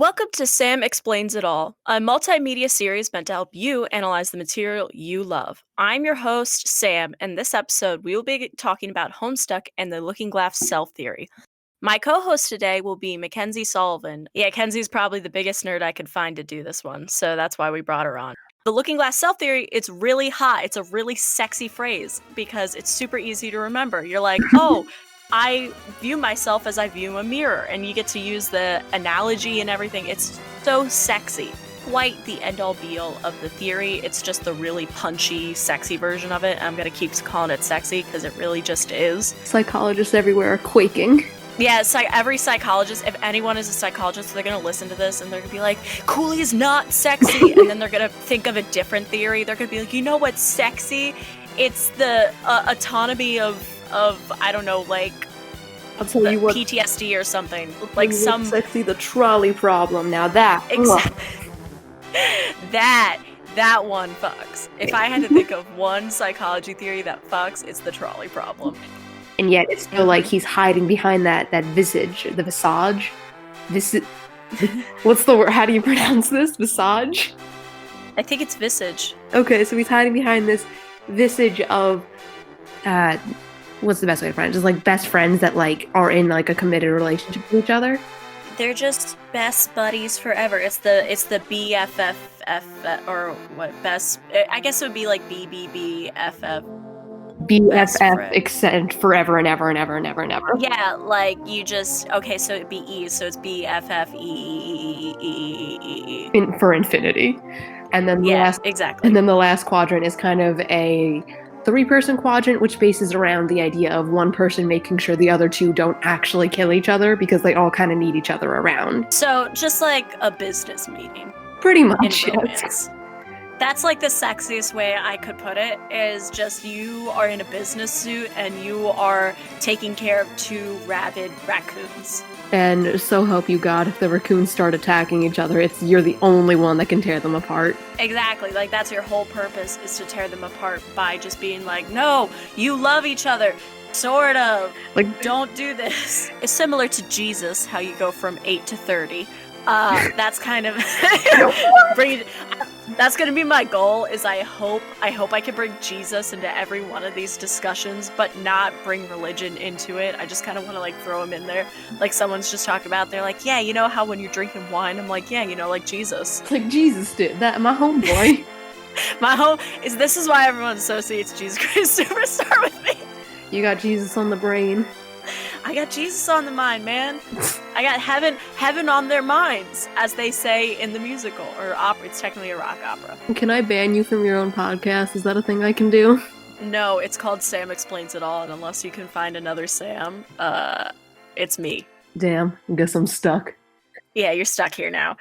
Welcome to Sam Explains It All, a multimedia series meant to help you analyze the material you love. I'm your host, Sam, and this episode we will be talking about Homestuck and the Looking Glass cell theory. My co-host today will be Mackenzie Sullivan. Yeah, Kenzie's probably the biggest nerd I could find to do this one, so that's why we brought her on. The Looking Glass cell theory, it's really hot. It's a really sexy phrase because it's super easy to remember. You're like, oh, I view myself as I view a mirror, and you get to use the analogy and everything. It's so sexy. Quite the end-all be-all of the theory. It's just the really punchy, sexy version of it. I'm gonna keep calling it sexy because it really just is. Psychologists everywhere are quaking. Yeah, every psychologist, if anyone is a psychologist, they're going to listen to this and they're going to be like, Cooley is not sexy. And then they're going to think of a different theory. They're going to be like, you know what's sexy? It's the autonomy of I don't know, like, I'll tell you what, PTSD or something. Like some sexy, the trolley problem. Now that. That one fucks. If I had to think of one psychology theory that fucks, it's the trolley problem. And yet it's still like he's hiding behind that visage, the visage. What's the word? How do you pronounce this? Visage? I think it's visage. Okay, so he's hiding behind this visage of, what's the best way to find it? Just like best friends that like are in like a committed relationship with each other. They're just best buddies forever. It's the BFF or what best? I guess it would be like BBBFF. BFF extend forever and ever and ever and ever and ever. Yeah, like you just so it'd be E, so it's BFF for infinity. And then exactly. And then the last quadrant is kind of a 3-person quadrant, which bases around the idea of one person making sure the other two don't actually kill each other because they all kind of need each other around. So just like a business meeting. Pretty much, yes. That's like the sexiest way I could put it, is just you are in a business suit and you are taking care of 2 rabid raccoons. And so help you God, if the raccoons start attacking each other, you're the only one that can tear them apart. Exactly, like that's your whole purpose, is to tear them apart by just being like, no, you love each other. Sort of. Like, don't do this. It's similar to Jesus, how you go from 8 to 30. That's kind of that's gonna be my goal, is I hope I can bring Jesus into every one of these discussions, but not bring religion into it. I just kind of want to like throw him in there, like someone's just talking about, they're like, yeah, you know how when you're drinking wine, I'm like, yeah, you know, like Jesus. Like Jesus did that, my homeboy. This is why everyone associates Jesus Christ Superstar with me. You got Jesus on the brain. I got Jesus on the mind, man. I got heaven on their minds, as they say in the musical or opera. It's technically a rock opera. Can I ban you from your own podcast? Is that a thing I can do? No, it's called Sam Explains It All, and unless you can find another Sam, it's me. Damn, I guess I'm stuck. Yeah, you're stuck here now.